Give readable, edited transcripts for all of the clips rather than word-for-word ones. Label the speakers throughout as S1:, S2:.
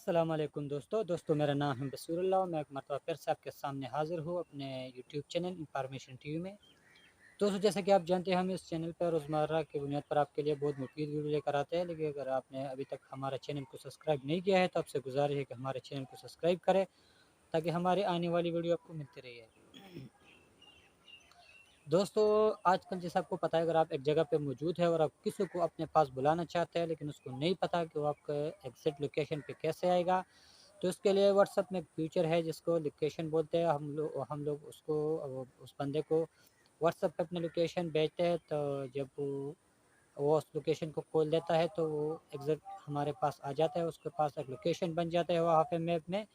S1: अस्सलाम वालेकुम दोस्तों मेरा नाम है बसूरुल्लाह। मैं एक मरतबा फिर से आपके सामने हाज़िर हूँ अपने यूट्यूब चैनल इंफॉर्मेशन टीवी में। दोस्तों जैसे कि आप जानते हैं हम इस चैनल पर रोज़मर्रा की बुनियाद पर आपके लिए बहुत मुफीद वीडियो लेकर आते हैं। लेकिन अगर आपने अभी तक हमारे चैनल को सब्सक्राइब नहीं किया है तो आपसे गुजारिश है कि हमारे चैनल को सब्सक्राइब करें ताकि हमारी आने वाली वीडियो आपको मिलती रही। दोस्तों आजकल जैसा आपको पता है, अगर आप एक जगह पे मौजूद है और आप किसी को अपने पास बुलाना चाहते हैं लेकिन उसको नहीं पता कि वो आपके एग्जैक्ट लोकेशन पे कैसे आएगा, तो उसके लिए व्हाट्सएप में एक फीचर है जिसको लोकेशन बोलते हैं। हम लोग उसको उस बंदे को व्हाट्सएप पे अपनी लोकेशन भेजते हैं, तो जब वो उस लोकेशन को खोल देता है तो वो एग्जैक्ट हमारे पास आ जाता है। उसके पास एक लोकेशन बन जाता है वहाँ पे मैप में,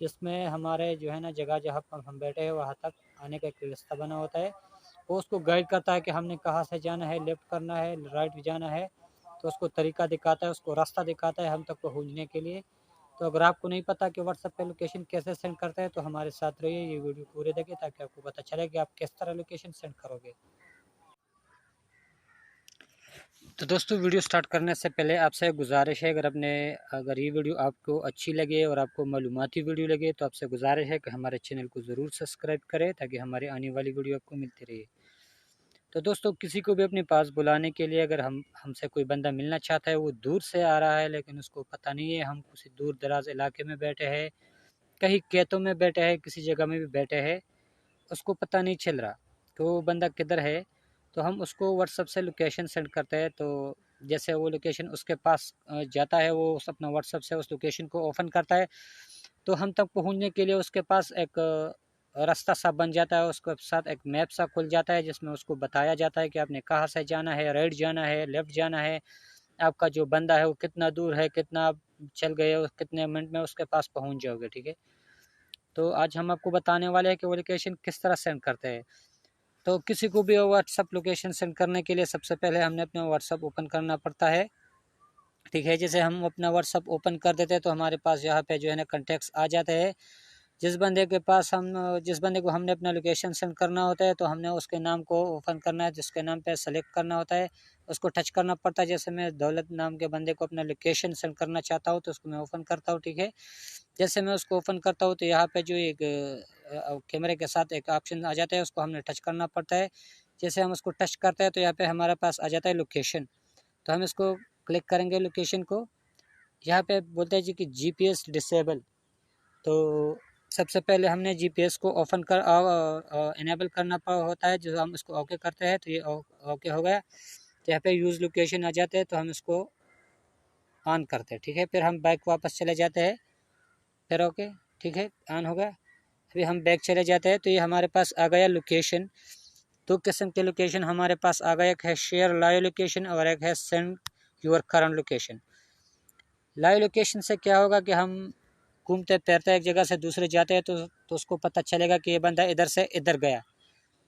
S1: जिसमें हमारे जो है ना जगह जहाँ पर हम बैठे हैं वहाँ तक आने का एक रास्ता बना होता है। वो उसको गाइड करता है कि हमने कहाँ से जाना है, लेफ़्ट करना है, राइट जाना है। तो उसको तरीका दिखाता है, उसको रास्ता दिखाता है हम तक पहुँचने के लिए। तो अगर आपको नहीं पता कि व्हाट्सएप पे लोकेशन कैसे सेंड करते हैं तो हमारे साथ रहिए, ये वीडियो पूरे देखिए ताकि आपको पता चले कि आप किस तरह लोकेशन सेंड करोगे। तो दोस्तों वीडियो स्टार्ट करने से पहले आपसे गुजारिश है, अगर ये वीडियो आपको अच्छी लगे और आपको मालूमाती वीडियो लगे तो आपसे गुजारिश है कि हमारे चैनल को ज़रूर सब्सक्राइब करें ताकि हमारी आने वाली वीडियो आपको मिलती रहे। तो दोस्तों किसी को भी अपने पास बुलाने के लिए अगर हमसे कोई बंदा मिलना चाहता है, वो दूर से आ रहा है लेकिन उसको पता नहीं है हम किसी दूर दराज इलाके में बैठे हैं, कहीं खेतों में बैठे हैं, किसी जगह में भी बैठे हैं, उसको पता नहीं चल रहा कि वो बंदा किधर है, तो हम उसको व्हाट्सएप से लोकेशन सेंड करते हैं। तो जैसे वो लोकेशन उसके पास जाता है, वो अपना व्हाट्सएप से उस लोकेशन को ओपन करता है, तो हम तक पहुंचने के लिए उसके पास एक रास्ता सा बन जाता है, उसके साथ एक मैप सा खुल जाता है जिसमें उसको बताया जाता है कि आपने कहाँ से जाना है, राइट जाना है, लेफ़्ट जाना है, आपका जो बंदा है वो कितना दूर है, कितना आप चल गए हो, कितने मिनट में उसके पास पहुंच जाओगे। ठीक है, तो आज हम आपको बताने वाले हैं कि वो लोकेशन किस तरह सेंड करते हैं। तो किसी को भी व्हाट्सअप लोकेशन सेंड करने के लिए सबसे पहले हमने अपना व्हाट्सअप ओपन करना पड़ता है। ठीक है, जैसे हम अपना व्हाट्सअप ओपन कर देते हैं तो हमारे पास यहाँ पे जो है ना कॉन्टैक्ट्स आ जाते हैं। जिस बंदे को हमने अपना लोकेशन सेंड करना होता है तो हमने उसके नाम को ओपन करना है, जिसके नाम पे सेलेक्ट करना होता है, उसको टच करना पड़ता है। जैसे मैं दौलत नाम के बंदे को अपना लोकेशन सेंड करना चाहता हूँ तो उसको मैं ओपन करता हूँ। ठीक है, जैसे मैं उसको ओपन करता हूँ तो यहाँ पे जो एक कैमरे के साथ एक ऑप्शन आ जाता है, उसको हमने टच करना पड़ता है। जैसे हम उसको टच करते हैं तो यहाँ पे हमारे पास आ जाता है लोकेशन। तो हम इसको क्लिक करेंगे लोकेशन को, यहाँ पे बोलते हैं जी कि जीपीएस डिसेबल। तो सबसे पहले हमने जीपीएस को इनेबल करना होता है। जो हम इसको ओके करते हैं तो ये ओके हो गया। तो यहाँ पे यूज़ लोकेशन आ जाते हैं तो हम इसको ऑन करते हैं। ठीक है, फिर हम बैक वापस चले जाते हैं, फिर ओके, ठीक है, ऑन हो गया। अभी हम बैक चले जाते हैं तो ये हमारे पास आ गया लोकेशन। दो किस्म के लोकेशन हमारे पास आ गया, एक है शेयर लाइव लोकेशन और एक है send your current location. Live location से क्या होगा कि हम घूमते फिरते एक जगह से दूसरे जाते हैं तो उसको पता चलेगा कि ये बंदा इधर से इधर गया,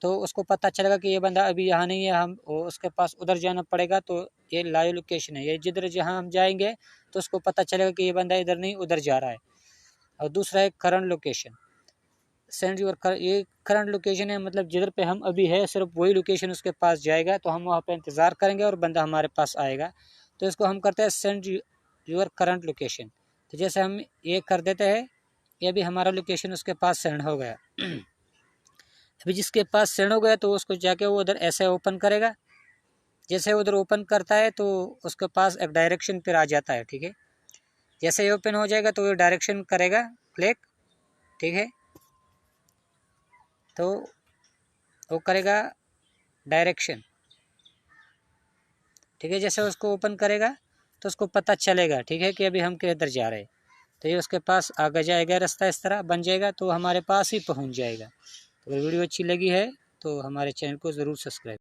S1: तो उसको पता चलेगा कि ये बंदा अभी यहाँ नहीं है, हम उसके पास उधर जाना पड़ेगा। तो ये लाइव लोकेशन है, ये जिधर जहाँ हम जाएंगे तो उसको पता चलेगा कि ये बंदा इधर नहीं उधर जा रहा है। और दूसरा है करंट लोकेशन, सेंड योर ये करंट लोकेशन है, मतलब जिधर पे हम अभी है सिर्फ वही लोकेशन उसके पास जाएगा, तो हम वहाँ पे इंतज़ार करेंगे और बंदा हमारे पास आएगा। तो इसको हम करते हैं सेंड योर करंट लोकेशन। तो जैसे हम ये कर देते हैं, ये भी हमारा लोकेशन उसके पास सेंड हो गया। अभी जिसके पास सेंड हो गया तो उसको जाके वो उधर ऐसे ओपन करेगा। जैसे उधर ओपन करता है तो उसके पास एक डायरेक्शन फिर आ जाता है। ठीक है, जैसे ही ओपन हो जाएगा तो वो डायरेक्शन करेगा क्लिक। ठीक है, तो वो करेगा डायरेक्शन। ठीक है, जैसे उसको ओपन करेगा तो उसको पता चलेगा, ठीक है, कि अभी हम किधर जा रहे हैं। तो ये उसके पास आगे जाएगा, रास्ता इस तरह बन जाएगा तो हमारे पास ही पहुंच जाएगा। तो अगर वीडियो अच्छी लगी है तो हमारे चैनल को ज़रूर सब्सक्राइब